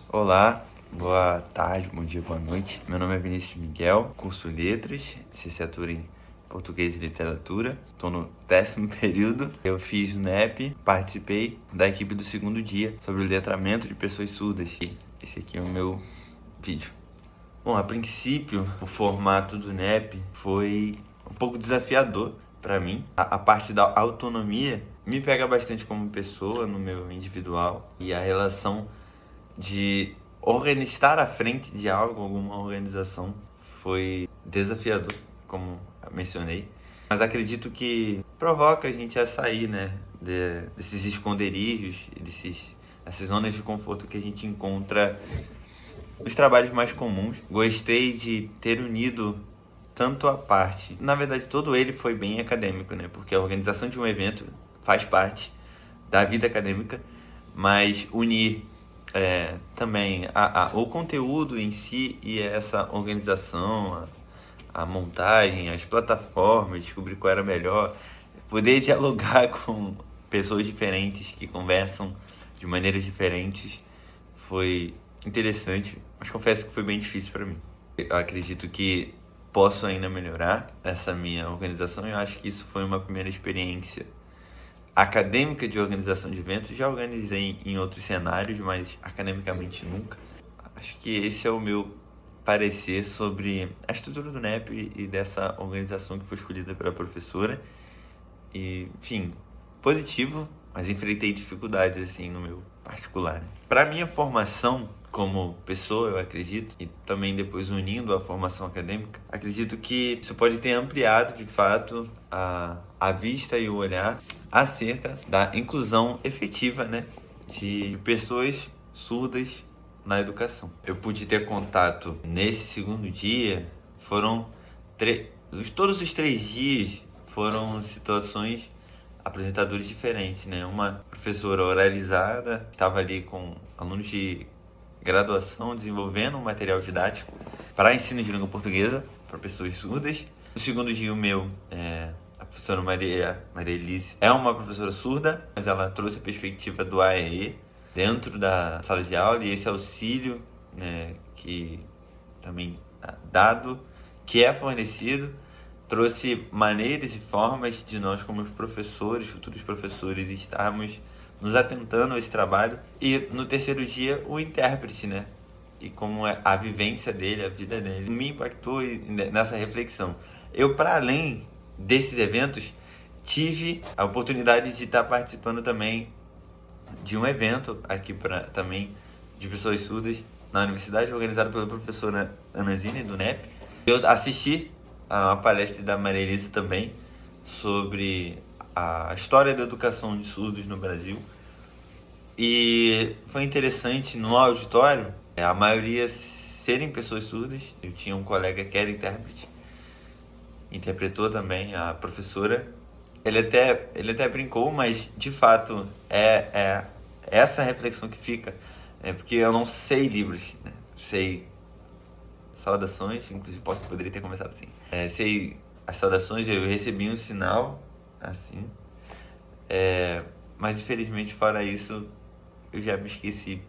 Olá, boa tarde, bom dia, boa noite. Meu nome é Vinícius Miguel, curso Letras, licenciatura em Português e Literatura. Estou no 10º período. Eu fiz o NEP, participei da equipe do segundo dia sobre o letramento de pessoas surdas. E esse aqui é o meu vídeo. Bom, a princípio, o formato do NEP foi um pouco desafiador para mim. A parte da autonomia me pega bastante como pessoa no meu individual, e a relação de estar à frente de algo, alguma organização, foi desafiador, como mencionei. Mas acredito que provoca a gente a sair, né, desses esconderijos, dessas zonas de conforto que a gente encontra nos trabalhos mais comuns. Gostei de ter unido tanto a parte, na verdade todo ele foi bem acadêmico, né, porque a organização de um evento faz parte da vida acadêmica, mas unir também o conteúdo em si e essa organização, a montagem, as plataformas, descobrir qual era melhor, poder dialogar com pessoas diferentes que conversam de maneiras diferentes, foi interessante, mas confesso que foi bem difícil para mim. Eu acredito que posso ainda melhorar essa minha organização, e eu acho que isso foi uma primeira experiência acadêmica de organização de eventos. Já organizei em outros cenários, mas academicamente nunca. Acho que esse é o meu parecer sobre a estrutura do NEP e dessa organização que foi escolhida pela professora. E, enfim, positivo, mas enfrentei dificuldades assim no meu particular. Para minha formação como pessoa, eu acredito, e também depois unindo a formação acadêmica, acredito que isso pode ter ampliado de fato a vista e o olhar acerca da inclusão efetiva, né, de pessoas surdas na educação. Eu pude ter contato nesse segundo dia, todos os 3 dias foram situações, apresentadores diferentes, né? Uma professora oralizada, estava ali com alunos de graduação desenvolvendo um material didático para ensino de língua portuguesa para pessoas surdas. No segundo dia, o meu, a professora Maria Elise é uma professora surda, mas ela trouxe a perspectiva do AEE dentro da sala de aula, e esse auxílio, né, que também dado, que é fornecido, trouxe maneiras e formas de nós como professores, futuros professores, estarmos nos atentando a esse trabalho. E no terceiro dia, o intérprete, né? E como é a vivência dele, a vida dele, me impactou nessa reflexão. Eu, para além desses eventos, tive a oportunidade de estar participando também de um evento aqui também de pessoas surdas na universidade, organizado pela professora Ana Zine, do NEP. Eu assisti a palestra da Maria Elisa também sobre a história da educação de surdos no Brasil. E foi interessante, no auditório, a maioria serem pessoas surdas. Eu tinha um colega que era intérprete, interpretou também a professora. Ele até brincou, mas de fato é essa reflexão que fica, porque eu não sei Libras, né? Sei saudações, inclusive poderia ter começado assim. Sei as saudações, eu recebi um sinal assim, mas infelizmente fora isso eu já me esqueci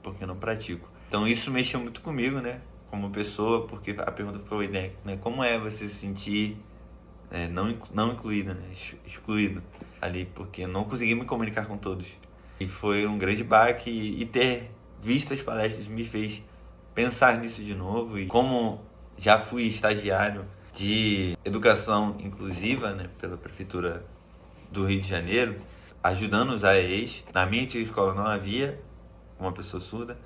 porque eu não pratico. Então isso mexeu muito comigo, né, como pessoa, porque a pergunta foi, né, como é você se sentir não incluído, né, excluído ali, porque eu não consegui me comunicar com todos. E foi um grande baque, e ter visto as palestras me fez pensar nisso de novo. E como já fui estagiário de educação inclusiva, né, pela Prefeitura do Rio de Janeiro, ajudando os AEEs, na minha antiga escola não havia uma pessoa surda,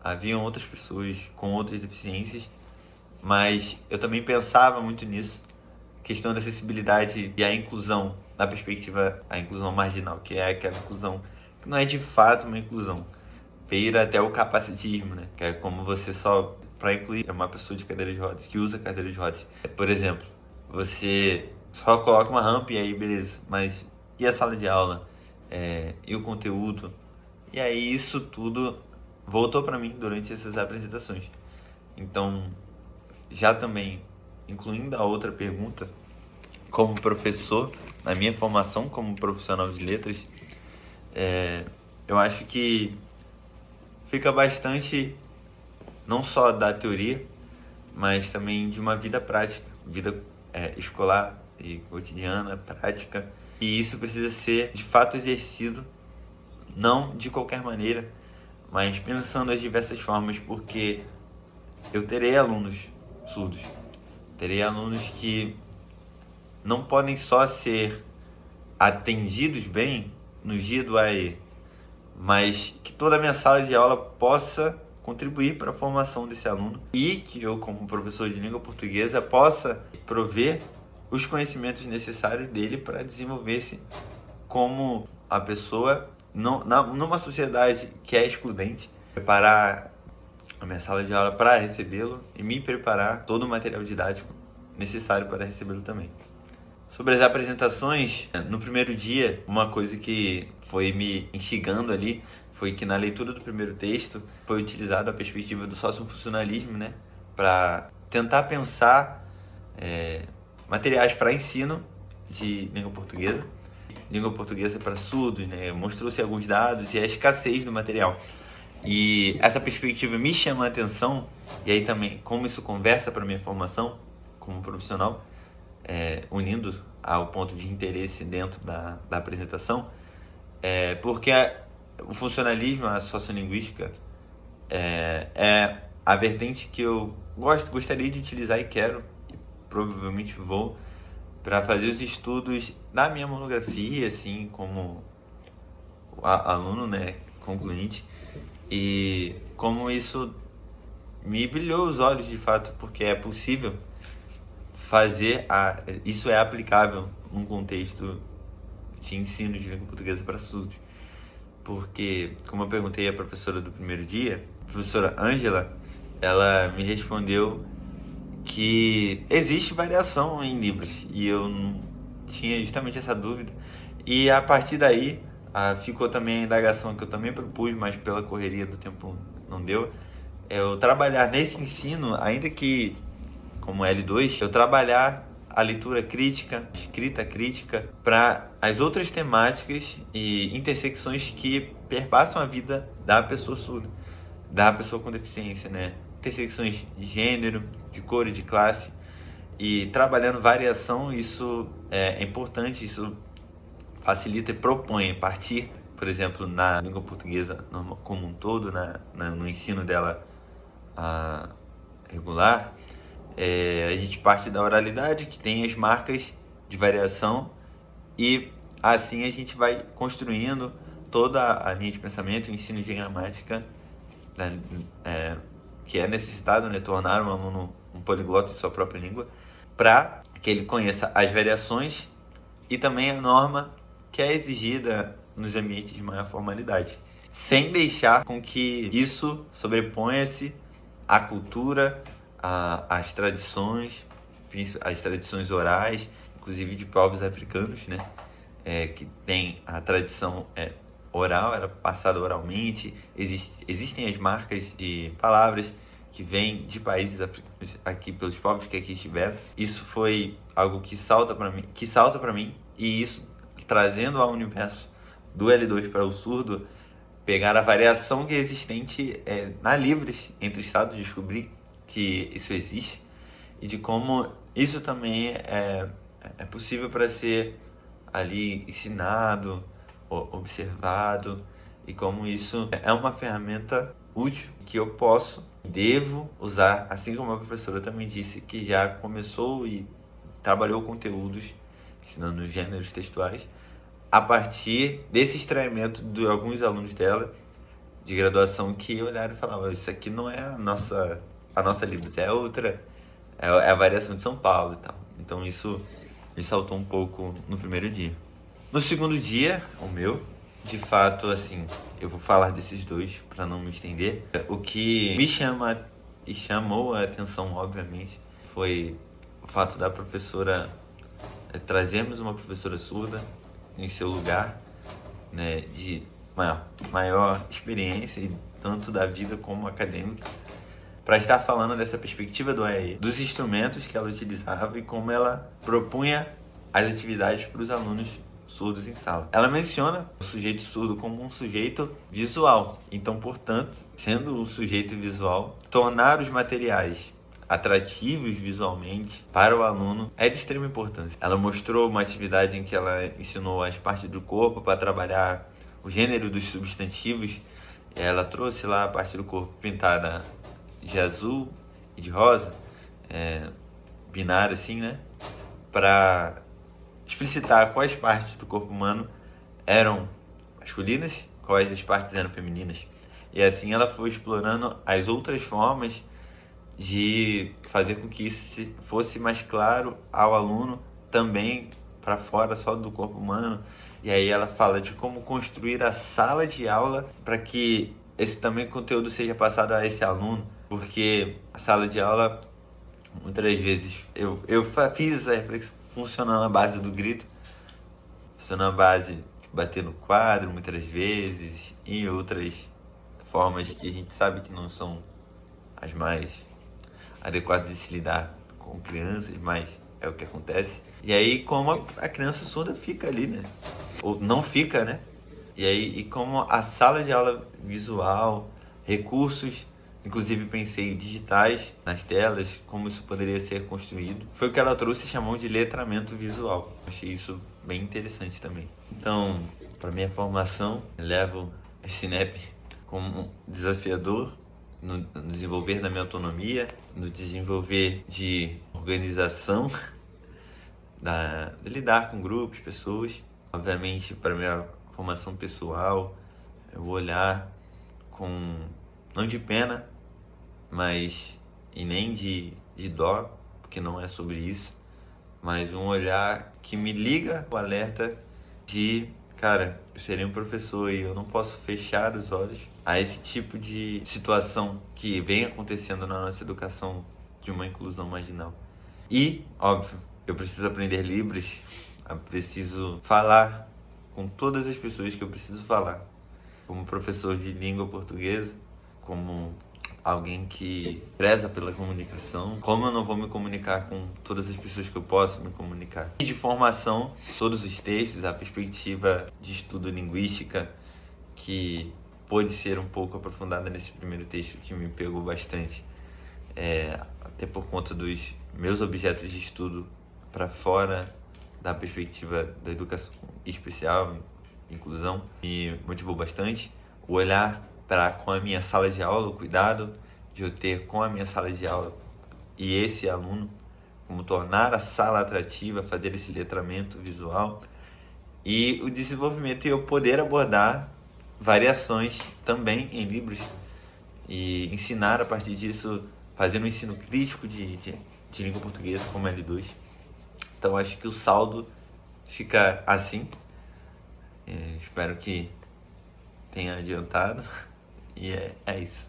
haviam outras pessoas com outras deficiências, mas eu também pensava muito nisso, questão da acessibilidade e a inclusão, na perspectiva, a inclusão marginal, que é aquela inclusão que não é de fato uma inclusão, beira até o capacitismo, né? Que é como você só, para incluir uma pessoa de cadeira de rodas, que usa cadeira de rodas. Por exemplo, você só coloca uma rampa e aí beleza, mas e a sala de aula? E o conteúdo? E aí isso tudo voltou para mim durante essas apresentações. Então, já também, incluindo a outra pergunta, como professor, na minha formação como profissional de letras, eu acho que fica bastante, não só da teoria, mas também de uma vida prática, vida escolar e cotidiana, prática. E isso precisa ser de fato exercido, não de qualquer maneira, mas pensando as diversas formas, porque eu terei alunos surdos, terei alunos que não podem só ser atendidos bem no dia do AE, mas que toda a minha sala de aula possa contribuir para a formação desse aluno e que eu, como professor de língua portuguesa, possa prover os conhecimentos necessários dele para desenvolver-se como a pessoa numa sociedade que é excludente, preparar a minha sala de aula para recebê-lo e me preparar todo o material didático necessário para recebê-lo também. Sobre as apresentações, no primeiro dia, uma coisa que foi me instigando ali foi que na leitura do primeiro texto foi utilizada a perspectiva do sociofuncionalismo, né, para tentar pensar materiais para ensino de língua portuguesa para surdos, né, mostrou-se alguns dados e a escassez do material. E essa perspectiva me chama a atenção, e aí também como isso conversa para a minha formação como profissional, unindo ao ponto de interesse dentro da apresentação, porque o funcionalismo, a sociolinguística, é a vertente que eu gostaria de utilizar e quero, e provavelmente vou, para fazer os estudos da minha monografia, assim, como aluno, né, concluinte, e como isso me brilhou os olhos de fato, porque é possível fazer, isso é aplicável num contexto de ensino de língua portuguesa para surdos. Porque, como eu perguntei à professora do primeiro dia, a professora Ângela, ela me respondeu que existe variação em Libras, e eu não tinha justamente essa dúvida. E a partir daí, ficou também a indagação que eu também propus, mas pela correria do tempo não deu, eu trabalhar nesse ensino, ainda que como L2, eu trabalhar a leitura crítica, escrita crítica, para as outras temáticas e intersecções que perpassam a vida da pessoa surda, da pessoa com deficiência, né? Intersecções de gênero, de cor e de classe. E trabalhando variação, isso é importante, isso facilita e propõe partir, por exemplo, na língua portuguesa como um todo, no ensino dela regular, a gente parte da oralidade, que tem as marcas de variação, e assim a gente vai construindo toda a linha de pensamento, o ensino de gramática, que é necessitado, né, tornar um aluno um poliglota em sua própria língua, para que ele conheça as variações e também a norma que é exigida nos ambientes de maior formalidade, sem deixar com que isso sobreponha-se à cultura, às tradições orais, inclusive de povos africanos, né? Que tem a tradição oral, era passada oralmente, existem as marcas de palavras que vêm de países africanos, aqui pelos povos que aqui estiveram. Isso foi algo que salta para mim, e isso trazendo ao universo do L2 para o surdo, pegar a variação que é existente na Libras entre estados, descobrir que isso existe e de como isso também é possível para ser ali ensinado, observado, e como isso é uma ferramenta útil que eu posso e devo usar, assim como a professora também disse que já começou e trabalhou conteúdos ensinando gêneros textuais a partir desse estranhamento de alguns alunos dela de graduação que olharam e falavam: isso aqui não é a nossa Libras, é outra, é a variação de São Paulo e tal. Então isso me saltou um pouco no primeiro dia. No segundo dia, o meu, de fato, assim, eu vou falar desses dois para não me estender. O que me chamou a atenção, obviamente, foi o fato da professora trazermos uma professora surda em seu lugar, né, de maior experiência, e tanto da vida como acadêmica, para estar falando dessa perspectiva do AE, dos instrumentos que ela utilizava e como ela propunha as atividades para os alunos surdos em sala. Ela menciona o sujeito surdo como um sujeito visual. Então, portanto, sendo um sujeito visual, tornar os materiais atrativos visualmente para o aluno é de extrema importância. Ela mostrou uma atividade em que ela ensinou as partes do corpo para trabalhar o gênero dos substantivos. Ela trouxe lá a parte do corpo pintada de azul e de rosa, binário assim, né? Para explicitar quais partes do corpo humano eram masculinas, quais as partes eram femininas. E assim ela foi explorando as outras formas de fazer com que isso fosse mais claro ao aluno também para fora só do corpo humano. E aí ela fala de como construir a sala de aula para que esse também conteúdo seja passado a esse aluno, porque a sala de aula, muitas vezes, eu fiz essa reflexão, funciona na base do grito, funciona na base de bater no quadro muitas vezes, e outras formas que a gente sabe que não são as mais adequadas de se lidar com crianças, mas é o que acontece. E aí como a criança surda fica ali, né? Ou não fica, né? E aí e como a sala de aula visual, recursos, inclusive pensei digitais nas telas, como isso poderia ser construído. Foi o que ela trouxe e chamou de letramento visual. Achei isso bem interessante também. Então, para minha formação, eu levo esse NEP como desafiador no desenvolver da minha autonomia, no desenvolver de organização, de lidar com grupos, pessoas. Obviamente, para minha formação pessoal, eu vou olhar com, não de pena, mas e nem de dó, porque não é sobre isso, mas um olhar que me liga o alerta de, cara, eu serei um professor e eu não posso fechar os olhos a esse tipo de situação que vem acontecendo na nossa educação de uma inclusão marginal. E, óbvio, eu preciso aprender Libras, eu preciso falar com todas as pessoas que eu preciso falar, como professor de língua portuguesa, como alguém que preza pela comunicação. Como eu não vou me comunicar com todas as pessoas que eu posso me comunicar? E de formação, todos os textos, a perspectiva de estudo linguística, que pôde ser um pouco aprofundada nesse primeiro texto, que me pegou bastante, até por conta dos meus objetos de estudo para fora da perspectiva da educação especial, inclusão, me motivou bastante. O olhar para com a minha sala de aula, o cuidado de eu ter com a minha sala de aula e esse aluno, como tornar a sala atrativa, fazer esse letramento visual e o desenvolvimento e eu poder abordar variações também em livros e ensinar a partir disso, fazendo um ensino crítico de língua portuguesa como L2. Então acho que o saldo fica assim. Espero que tenha adiantado. E é isso.